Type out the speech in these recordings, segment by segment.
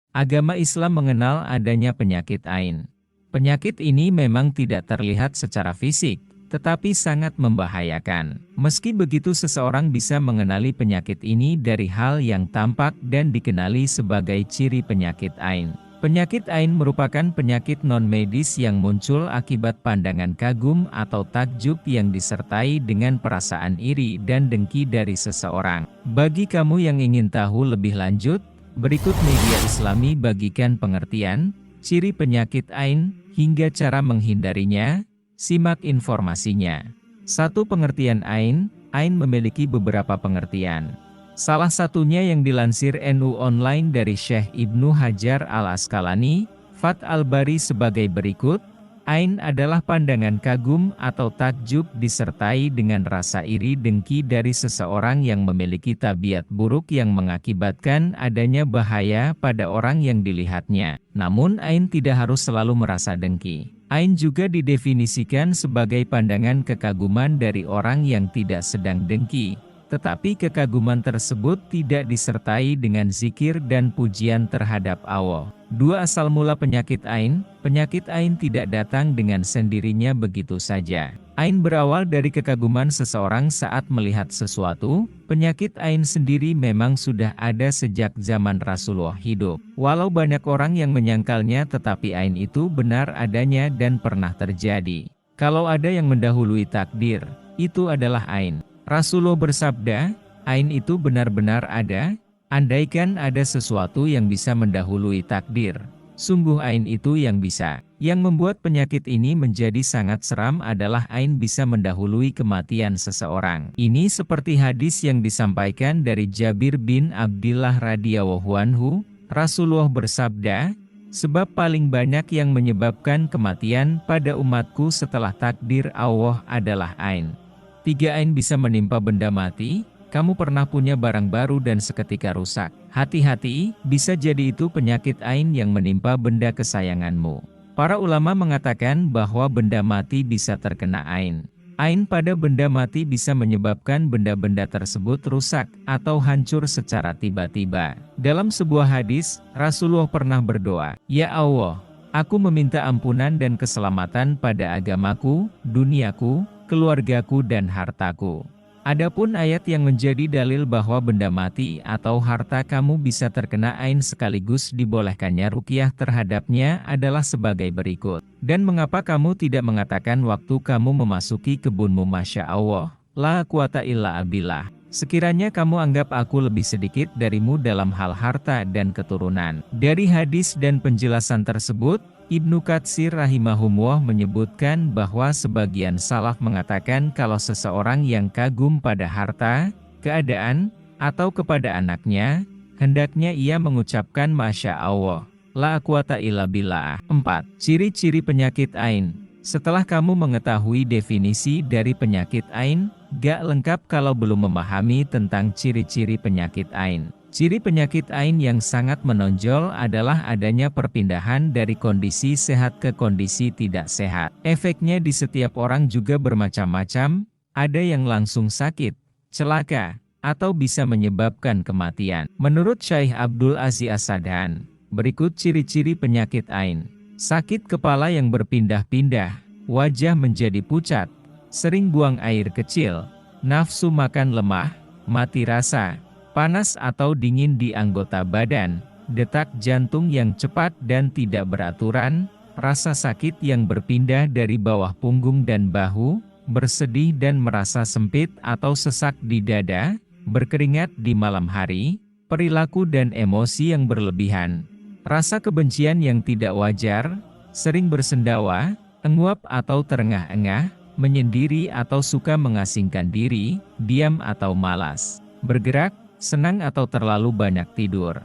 Agama Islam mengenal adanya penyakit ain. Penyakit ini memang tidak terlihat secara fisik, tetapi sangat membahayakan. Meski begitu, seseorang bisa mengenali penyakit ini dari hal yang tampak dan dikenali sebagai ciri penyakit ain. Penyakit ain merupakan penyakit non-medis yang muncul akibat pandangan kagum atau takjub yang disertai dengan perasaan iri dan dengki dari seseorang. Bagi kamu yang ingin tahu lebih lanjut, berikut media Islami bagikan pengertian, ciri penyakit ain, hingga cara menghindarinya. Simak informasinya. 1. Pengertian ain. Ain memiliki beberapa pengertian. Salah satunya yang dilansir NU Online dari Syekh Ibnu Hajar Al-Asqalani, Fath Al-Bari sebagai berikut. Ain adalah pandangan kagum atau takjub disertai dengan rasa iri dengki dari seseorang yang memiliki tabiat buruk yang mengakibatkan adanya bahaya pada orang yang dilihatnya. Namun ain tidak harus selalu merasa dengki. Ain juga didefinisikan sebagai pandangan kekaguman dari orang yang tidak sedang dengki, tetapi kekaguman tersebut tidak disertai dengan zikir dan pujian terhadap Allah. 2. Asal mula penyakit ain. Penyakit ain tidak datang dengan sendirinya begitu saja. Ain berawal dari kekaguman seseorang saat melihat sesuatu. Penyakit ain sendiri memang sudah ada sejak zaman Rasulullah hidup. Walau banyak orang yang menyangkalnya, tetapi ain itu benar adanya dan pernah terjadi. Kalau ada yang mendahului takdir, itu adalah ain. Rasulullah bersabda, ain itu benar-benar ada, andaikan ada sesuatu yang bisa mendahului takdir, sungguh ain itu yang bisa. Yang membuat penyakit ini menjadi sangat seram adalah ain bisa mendahului kematian seseorang. Ini seperti hadis yang disampaikan dari Jabir bin Abdillah radhiyallahu anhu, Rasulullah bersabda, sebab paling banyak yang menyebabkan kematian pada umatku setelah takdir Allah adalah ain. 3. Ain bisa menimpa benda mati. Kamu pernah punya barang baru dan seketika rusak. Hati-hati, bisa jadi itu penyakit ain yang menimpa benda kesayanganmu. Para ulama mengatakan bahwa benda mati bisa terkena ain. Ain pada benda mati bisa menyebabkan benda-benda tersebut rusak atau hancur secara tiba-tiba. Dalam sebuah hadis, Rasulullah pernah berdoa, "Ya Allah, aku meminta ampunan dan keselamatan pada agamaku, duniaku, keluargaku dan hartaku." Adapun ayat yang menjadi dalil bahwa benda mati atau harta kamu bisa terkena ain sekaligus dibolehkannya ruqyah terhadapnya adalah sebagai berikut. Dan mengapa kamu tidak mengatakan waktu kamu memasuki kebunmu, Masya Allah, la quwata illa billah. Sekiranya kamu anggap aku lebih sedikit darimu dalam hal harta dan keturunan. Dari hadis dan penjelasan tersebut, Ibnu Katsir rahimahullah menyebutkan bahwa sebagian salaf mengatakan kalau seseorang yang kagum pada harta, keadaan, atau kepada anaknya, hendaknya ia mengucapkan Masya Allah, la quwata illa billah. 4. Ciri-ciri penyakit ain. Setelah kamu mengetahui definisi dari penyakit ain, gak lengkap kalau belum memahami tentang ciri-ciri penyakit ain. Ciri penyakit ain yang sangat menonjol adalah adanya perpindahan dari kondisi sehat ke kondisi tidak sehat. Efeknya di setiap orang juga bermacam-macam, ada yang langsung sakit, celaka, atau bisa menyebabkan kematian. Menurut Syekh Abdul Aziz As-Sadan, berikut ciri-ciri penyakit ain. Sakit kepala yang berpindah-pindah, wajah menjadi pucat, sering buang air kecil, nafsu makan lemah, mati rasa, panas atau dingin di anggota badan, detak jantung yang cepat dan tidak beraturan, rasa sakit yang berpindah dari bawah punggung dan bahu, bersedih dan merasa sempit atau sesak di dada, berkeringat di malam hari, perilaku dan emosi yang berlebihan, rasa kebencian yang tidak wajar, sering bersendawa, enguap atau terengah-engah, menyendiri atau suka mengasingkan diri, diam atau malas, bergerak, senang atau terlalu banyak tidur.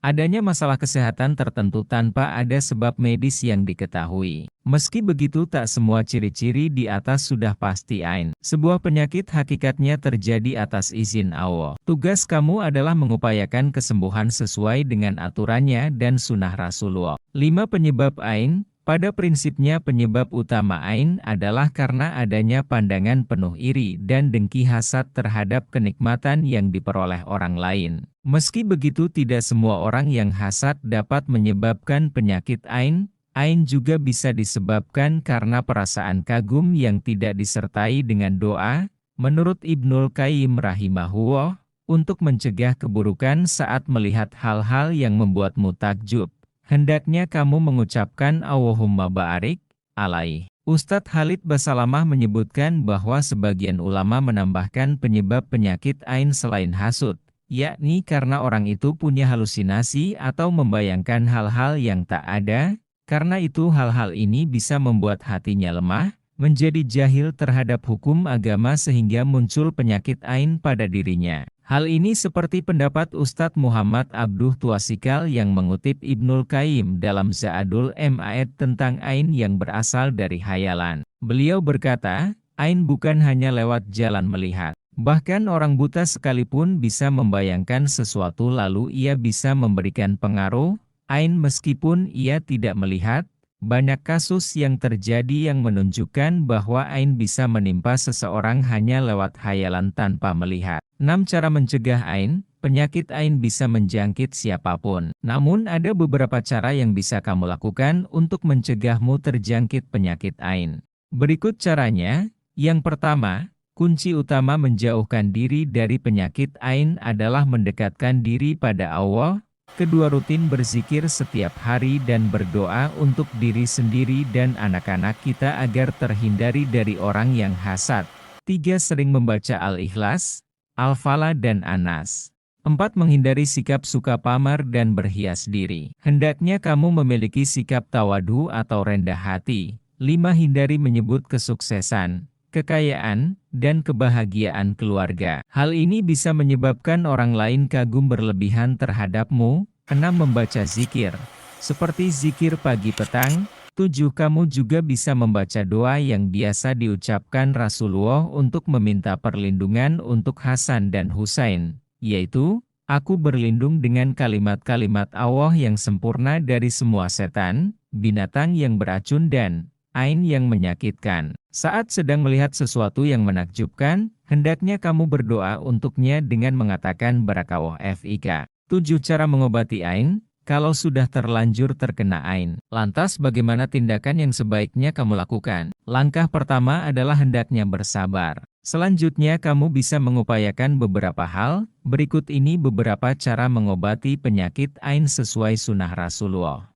Adanya masalah kesehatan tertentu tanpa ada sebab medis yang diketahui. Meski begitu, tak semua ciri-ciri di atas sudah pasti ain. Sebuah penyakit hakikatnya terjadi atas izin Allah. Tugas kamu adalah mengupayakan kesembuhan sesuai dengan aturannya dan sunnah Rasulullah. 5. Penyebab ain. Pada prinsipnya penyebab utama ain adalah karena adanya pandangan penuh iri dan dengki hasad terhadap kenikmatan yang diperoleh orang lain. Meski begitu tidak semua orang yang hasad dapat menyebabkan penyakit ain. Ain juga bisa disebabkan karena perasaan kagum yang tidak disertai dengan doa. Menurut Ibnul Qayyim rahimahullah, untuk mencegah keburukan saat melihat hal-hal yang membuatmu takjub, hendaknya kamu mengucapkan Allahumma barik alaih. Ustadz Khalid Basalamah menyebutkan bahwa sebagian ulama menambahkan penyebab penyakit ain selain hasud, yakni karena orang itu punya halusinasi atau membayangkan hal-hal yang tak ada. Karena itu hal-hal ini bisa membuat hatinya lemah, menjadi jahil terhadap hukum agama sehingga muncul penyakit ain pada dirinya. Hal ini seperti pendapat Ustadz Muhammad Abduh Tuasikal yang mengutip Ibnul Qayyim dalam Za'adul Ma'ad tentang ain yang berasal dari hayalan. Beliau berkata, ain bukan hanya lewat jalan melihat. Bahkan orang buta sekalipun bisa membayangkan sesuatu lalu ia bisa memberikan pengaruh ain meskipun ia tidak melihat. Banyak kasus yang terjadi yang menunjukkan bahwa ain bisa menimpa seseorang hanya lewat hayalan tanpa melihat. 6 cara mencegah ain. Penyakit ain bisa menjangkit siapapun. Namun ada beberapa cara yang bisa kamu lakukan untuk mencegahmu terjangkit penyakit ain. Berikut caranya. Yang pertama, kunci utama menjauhkan diri dari penyakit ain adalah mendekatkan diri pada Allah. Kedua, rutin berzikir setiap hari dan berdoa untuk diri sendiri dan anak-anak kita agar terhindari dari orang yang hasad. 3. Sering membaca Al-Ikhlas, Al-Falaq dan An-Nas. 4. Menghindari sikap suka pamer dan berhias diri. Hendaknya kamu memiliki sikap tawadu atau rendah hati. 5. Hindari menyebut kesuksesan, kekayaan, dan kebahagiaan keluarga. Hal ini bisa menyebabkan orang lain kagum berlebihan terhadapmu. 6. Membaca zikir, seperti zikir pagi petang. 7. Kamu juga bisa membaca doa yang biasa diucapkan Rasulullah untuk meminta perlindungan untuk Hasan dan Husain, yaitu, aku berlindung dengan kalimat-kalimat Allah yang sempurna dari semua setan, binatang yang beracun dan ain yang menyakitkan. Saat sedang melihat sesuatu yang menakjubkan, hendaknya kamu berdoa untuknya dengan mengatakan Barakawah Fik. 7. Cara mengobati ain. Kalau sudah terlanjur terkena ain, lantas bagaimana tindakan yang sebaiknya kamu lakukan? Langkah pertama adalah hendaknya bersabar. Selanjutnya kamu bisa mengupayakan beberapa hal. Berikut ini beberapa cara mengobati penyakit ain sesuai sunnah Rasulullah.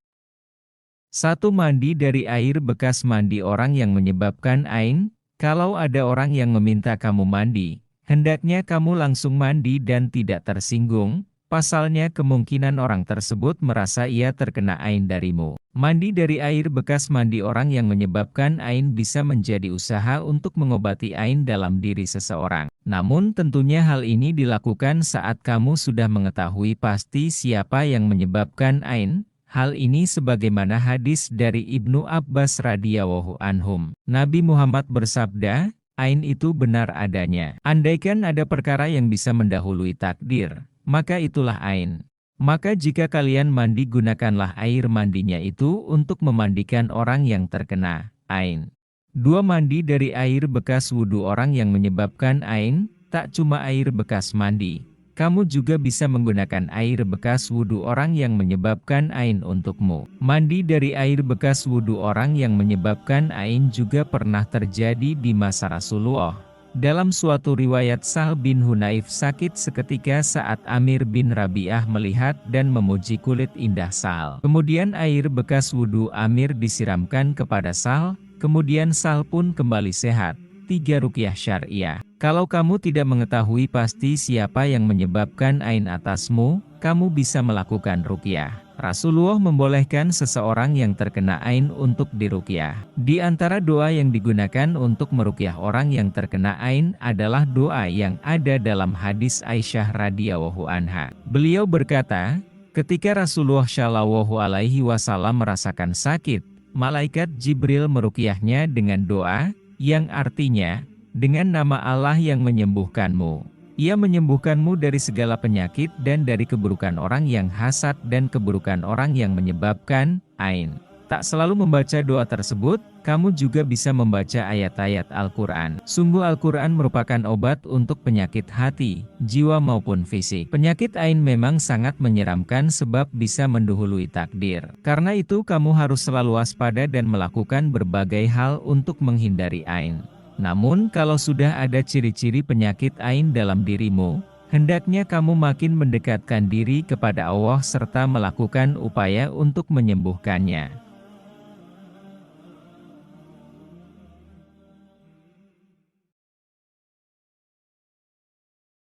1. Mandi dari air bekas mandi orang yang menyebabkan ain. Kalau ada orang yang meminta kamu mandi, hendaknya kamu langsung mandi dan tidak tersinggung. Pasalnya kemungkinan orang tersebut merasa ia terkena ain darimu. Mandi dari air bekas mandi orang yang menyebabkan ain bisa menjadi usaha untuk mengobati ain dalam diri seseorang. Namun tentunya hal ini dilakukan saat kamu sudah mengetahui pasti siapa yang menyebabkan ain. Hal ini sebagaimana hadis dari Ibnu Abbas radhiyallahu anhum. Nabi Muhammad bersabda, ain itu benar adanya. Andaikan ada perkara yang bisa mendahului takdir, maka itulah ain. Maka jika kalian mandi, gunakanlah air mandinya itu untuk memandikan orang yang terkena ain. 2. Mandi dari air bekas wudhu orang yang menyebabkan ain. Tak cuma air bekas mandi, kamu juga bisa menggunakan air bekas wudhu orang yang menyebabkan ain untukmu. Mandi dari air bekas wudhu orang yang menyebabkan ain juga pernah terjadi di masa Rasulullah. Dalam suatu riwayat, Sa'd bin Hunayf sakit seketika saat Amir bin Rabi'ah melihat dan memuji kulit indah Sa'd. Kemudian air bekas wudhu Amir disiramkan kepada Sa'd, kemudian Sa'd pun kembali sehat. 3. Ruqyah syariah. Kalau kamu tidak mengetahui pasti siapa yang menyebabkan ain atasmu, kamu bisa melakukan ruqyah. Rasulullah membolehkan seseorang yang terkena ain untuk diruqyah. Di antara doa yang digunakan untuk meruqyah orang yang terkena ain adalah doa yang ada dalam hadis Aisyah radhiyallahu anha. Beliau berkata, ketika Rasulullah shallallahu alaihi wasallam merasakan sakit, malaikat Jibril meruqyahnya dengan doa, yang artinya, dengan nama Allah yang menyembuhkanmu. Ia menyembuhkanmu dari segala penyakit dan dari keburukan orang yang hasad dan keburukan orang yang menyebabkan ain. Tak selalu membaca doa tersebut, Kamu juga bisa membaca ayat-ayat Al-Quran. Sungguh Al-Quran merupakan obat untuk penyakit hati, jiwa maupun fisik. Penyakit ain memang sangat menyeramkan sebab bisa mendahului takdir. Karena itu kamu harus selalu waspada dan melakukan berbagai hal untuk menghindari ain. Namun kalau sudah ada ciri-ciri penyakit ain dalam dirimu, hendaknya kamu makin mendekatkan diri kepada Allah serta melakukan upaya untuk menyembuhkannya.